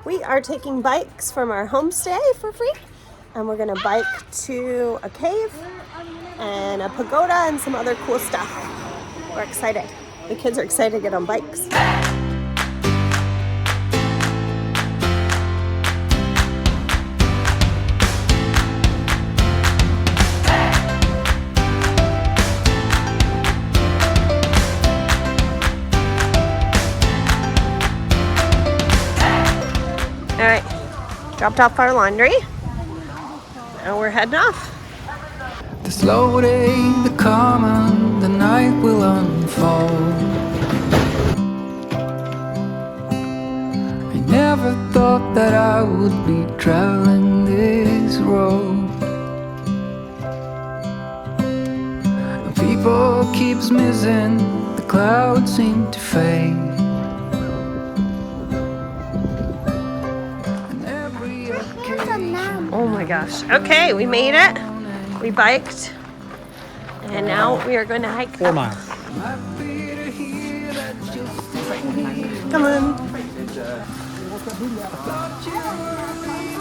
We are taking bikes from our homestay for free, and we're gonna bike to a cave and a pagoda and some other cool stuff. We're excited. The kids are excited to get on bikes. All right, dropped off our laundry. Now we're heading off. The slow day, the calm, and the night will unfold. I never thought that I would be traveling this road. People keeps missing, the clouds seem to fade. Oh my gosh. Okay, we made it. We biked. And now we are going to hike 4 miles. Come on.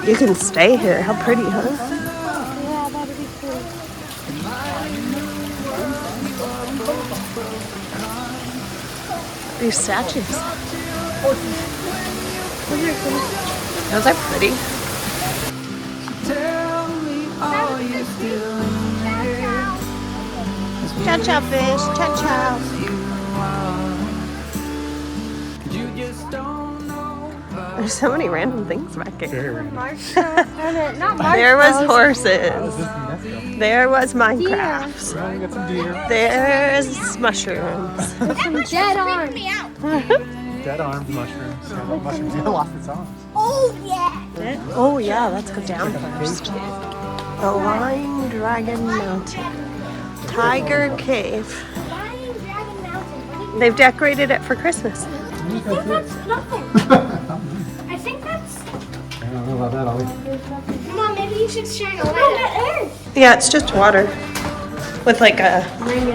You can stay here. How pretty, huh? Yeah, that'd be cool. These statues. Those are pretty. Cha-cha fish, cha-cha. There's so many random things back here. There was horses. There was Minecrafts. There's mushrooms. Some dead arms. Dead arms, mushrooms. Yeah, mushrooms lost its arms. Oh yeah. Oh yeah, let's go down first. The Lion Dragon Mountain. Tiger Cave. Lion Dragon Mountain. They've decorated it for Christmas. I think that's nothing. I think that's. I don't know about that, Ollie. Come on, maybe you should shine a light. Yeah, it's just water with like a ring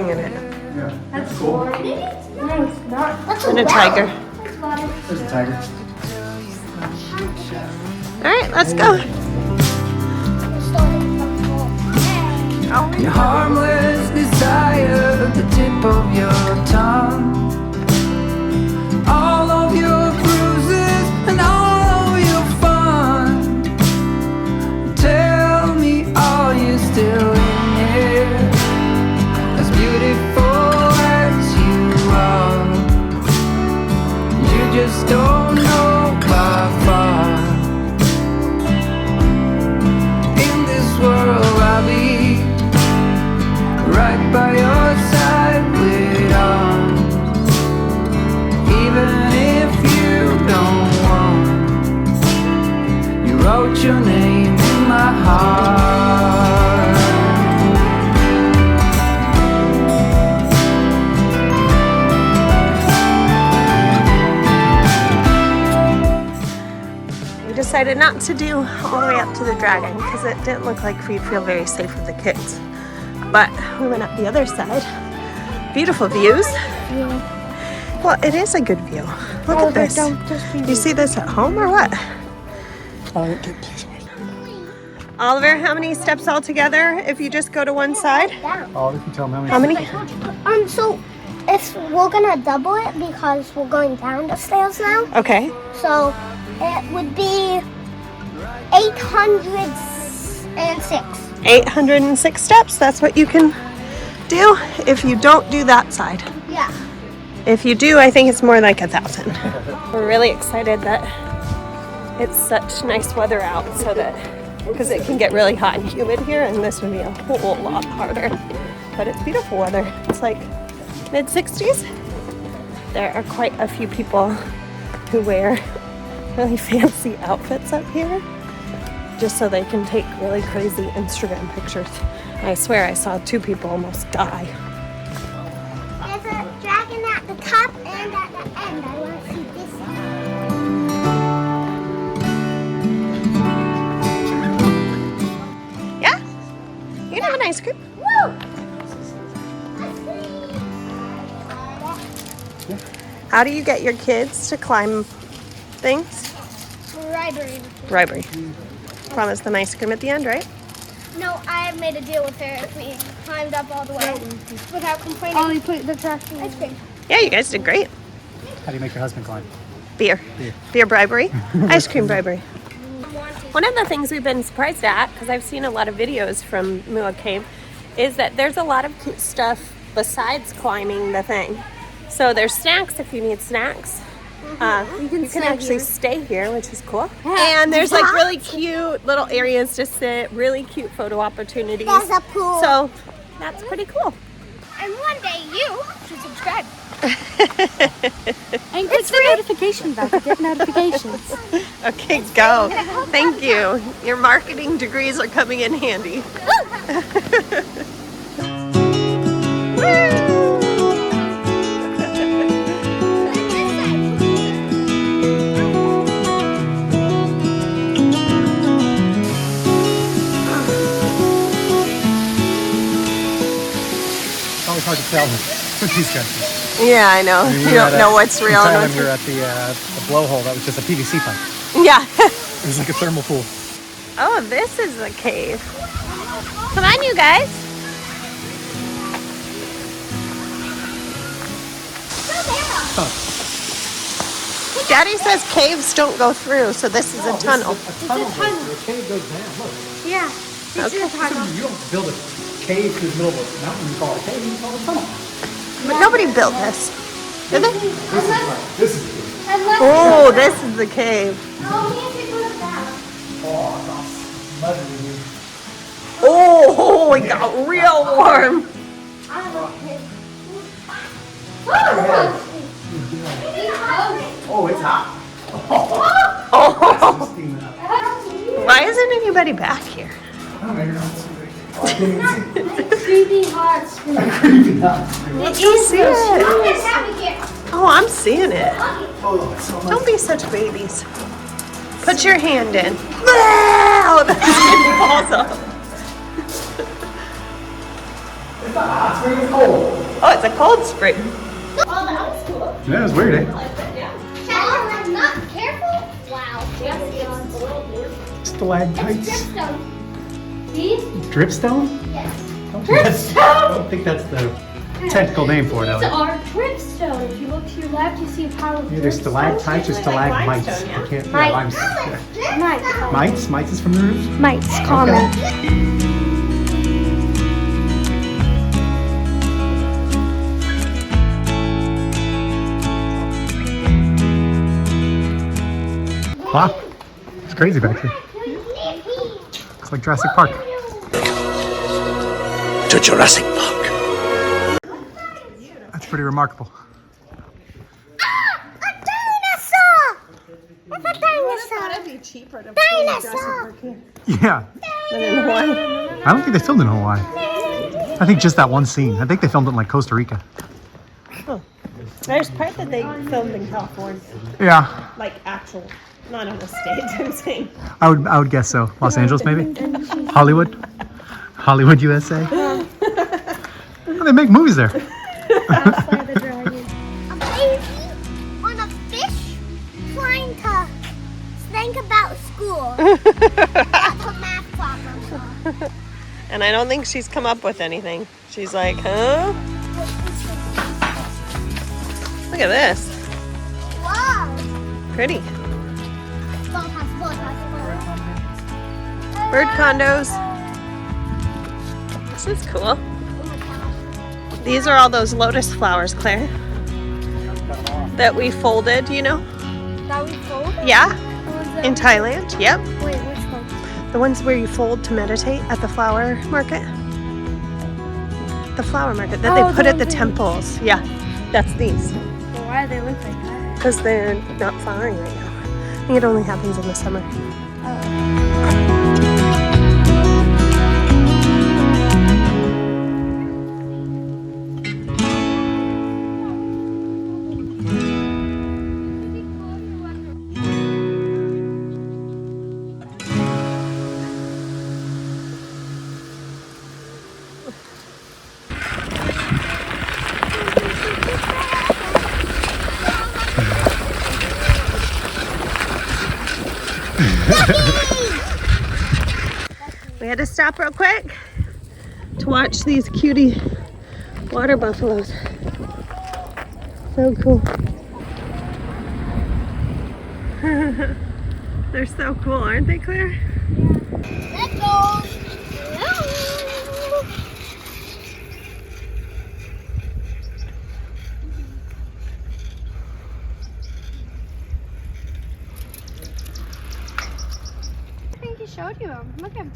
in it. Yeah. That's cool. No, it's not. That's And a tiger. There's a tiger. All right, let's go. Your harmless desire at the tip of your tongue. All of your bruises and all of your fun. Tell me, are you still in here? As beautiful as you are. You just don't know by far. In this world I'll be right by your side with arms. Even if you don't want, you wrote your name in my heart. We decided not to do all the way up to the dragon because it didn't look like we'd feel very safe with the kids. But we went up the other side. Beautiful views. Yeah. Well, it is a good view. Look at this. You see this at home or what? Oliver, how many steps altogether if you just go to one side? Ollie, you can tell them How many? So if we're gonna double it because we're going down the stairs now. Okay. So it would be 806. 806 steps. That's what you can do if you don't do that side. Yeah. If you do, I think it's more like 1,000. We're really excited that it's such nice weather out so that, because it can get really hot and humid here and this would be a whole lot harder. But it's beautiful weather. It's like mid-60s. There are quite a few people who wear really fancy outfits up here just so they can take really crazy Instagram pictures. I swear I saw 2 people almost die. There's a dragon at the top and at the end. I want to see this one. Yeah? You can have an ice cream. Woo! How do you get your kids to climb things? Bribery. Bribery. Promise them ice cream at the end, right? No, I made a deal with her if we climbed up all the way without complaining. Only put the trash in ice cream. Yeah, you guys did great. How do you make your husband climb? Beer. Beer bribery. Ice cream bribery. One of the things we've been surprised at, because I've seen a lot of videos from Mua Cave, is that there's a lot of cute stuff besides climbing the thing. So there's snacks if you need snacks. You can actually stay here, which is cool. Yeah. And there's like really cute little areas to sit, really cute photo opportunities. There's a pool. So that's pretty cool. And one day you should subscribe. And click the notification bell to get notifications. Okay, go. Thank you. Your marketing degrees are coming in handy. It's always hard to tell with these guys. Yeah, I know. You don't know what's real. In and Thailand, what's we were at the blowhole that was just a PVC pipe. Yeah. It was like a thermal pool. Oh, this is the cave. Come on, you guys. Daddy says caves don't go through, so this is a tunnel. A tunnel. The cave goes down. Look. Yeah. This is a tunnel. You don't build a cave through the middle of a mountain and call it a cave. You call it a tunnel. But nobody built this, did they? This is the cave. Oh, this is the cave. Oh, it got real warm. Oh, it's hot. Oh. Why isn't anybody back here? I don't know. You're not Creepy hot. Do you see it? Oh, I'm seeing it. Don't be such babies. Put your hand in. Oh, that's falls off. It's not hot. Spring is cold. Oh, it's a cold spring. Oh, that was cool. Yeah, it was weird, eh? Shall not careful? Wow. It's Stalactites. dripstone. See? Dripstone? Yes. I don't think that's the technical name for it. These Ellie. are dripstone. If you look to your left, you see a pile of Either dripstone. stalactites or stalagmites. limestone, yeah? You can't. Mites. Limestone. Yeah. Mites. Mites? Mites is from the roof? Mites, common. Wow. It's crazy back here. It's like Jurassic Park. To Jurassic Park. That's pretty remarkable. A dinosaur! It's a dinosaur. It'd be cheaper to Dinosaur. Yeah. than in Hawaii. I don't think they filmed it in Hawaii. I think just that one scene. I think they filmed it in like Costa Rica. There's part that they filmed in California, Yeah. like actual, not on a stage. I'm saying. I would guess so. Los Angeles maybe? Hollywood? Hollywood, USA? Oh, they make movies there. A baby on a fish trying to think about school. That's a math problem. And I don't think she's come up with anything. She's like, huh? Look at this. Wow. Pretty. Bird condos. This is cool. These are all those lotus flowers, Claire, that we folded, you know? That we fold? Yeah, in Thailand. Yep. Wait, which one? The ones where you fold to meditate at the flower market. The flower market that Oh, they put the at the ones in- temples. Yeah, that's these. Well, why do they look like that? Because they're not flowering right now. I think it only happens in the summer. We had to stop real quick to watch these cutie water buffaloes. So cool. They're so cool, aren't they, Claire? Let's go. Hello. I think he showed you them. Look at him.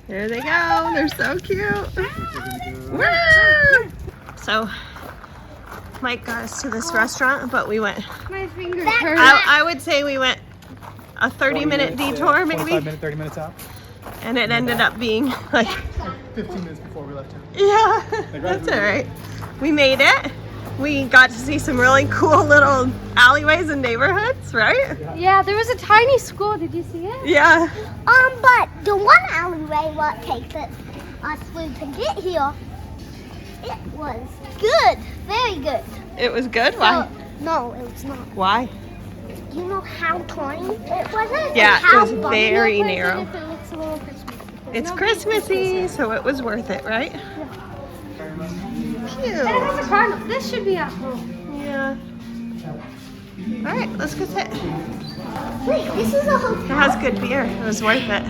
There they go. They're so cute. Woo! So, Mike got us to this restaurant, but we went, My fingers hurt. I would say we went a 30-minute detour maybe, 25 minutes, 30 minutes out. and it ended up being like, 15 minutes before we left town. yeah, that's all right. We made it. We got to see some really cool little alleyways and neighborhoods, right? Yeah, there was a tiny school. Did you see it? Yeah. But the one alleyway what takes us through to get here, it was good, very good. It was good? Why? No, it was not. Why? You know how tiny it was? Yeah, And how it was bumpy very was? narrow. If it looks a little Christmas. It's Christmassy, so it was worth it, right? And it Cute. has a cardinal. This should be at home. Yeah. All right, let's go sit. Wait, this is a It hotel. has good beer. It was worth it.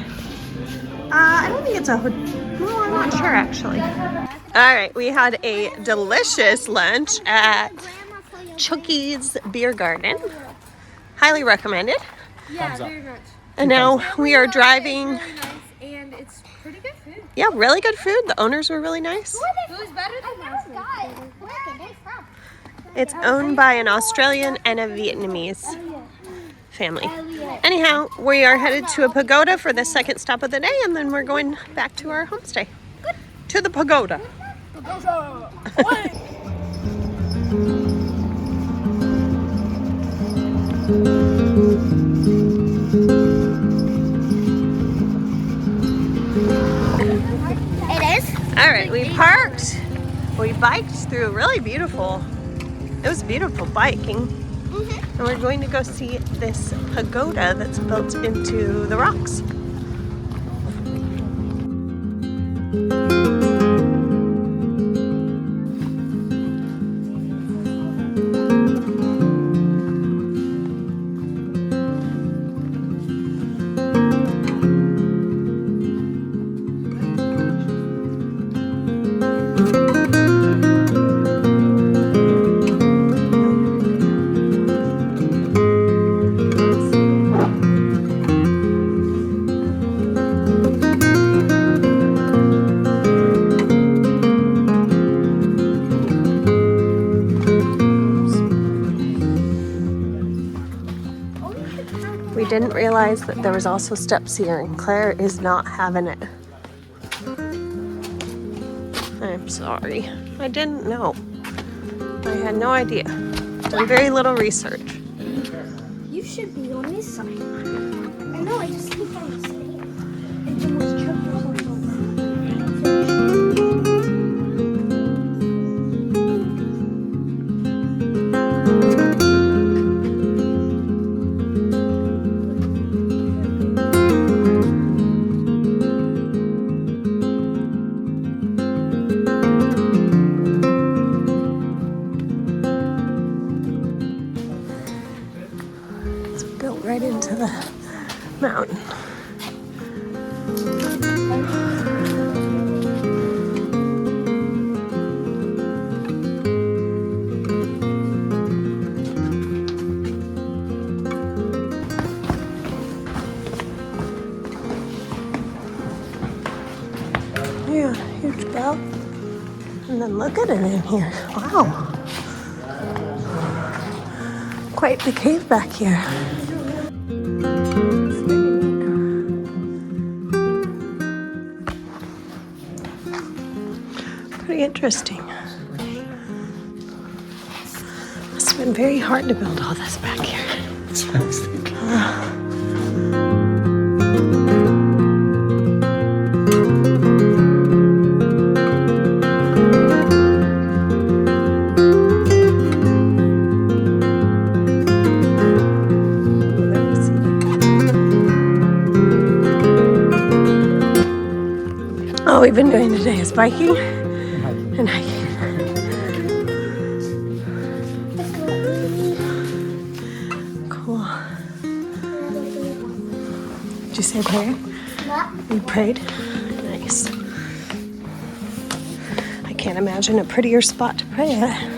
I don't think it's a hotel. No, I'm not sure actually. All right, we had a delicious lunch at Chucky's Beer Garden. Highly recommended. Yeah, very much. And now we are driving. It's really nice, and it's pretty good food. Yeah, really good food. The owners were really nice. It was better than last week. It's owned by an Australian and a Vietnamese family. Anyhow, we are headed to a pagoda for the second stop of the day, and then we're going back to our homestay. To the pagoda. It is. All right, we parked. We biked through really beautiful. It was beautiful biking. And we're going to go see this pagoda that's built into the rocks. We didn't realize that there was also steps here, and Claire is not having it. I'm sorry. I didn't know. I had no idea. Done very little research. You should be on this side. I know, I just keep on saying it. It's almost tripped or something. It's built right into the mountain. Yeah, huge bell. And then look at it in here. Wow. Quite the cave back here. Pretty interesting. Must have been very hard to build all this back here. That's what I was thinking. Let me see. all we've been doing today is biking and hiking. Cool. Did you say a prayer? You prayed? Nice. I can't imagine a prettier spot to pray at.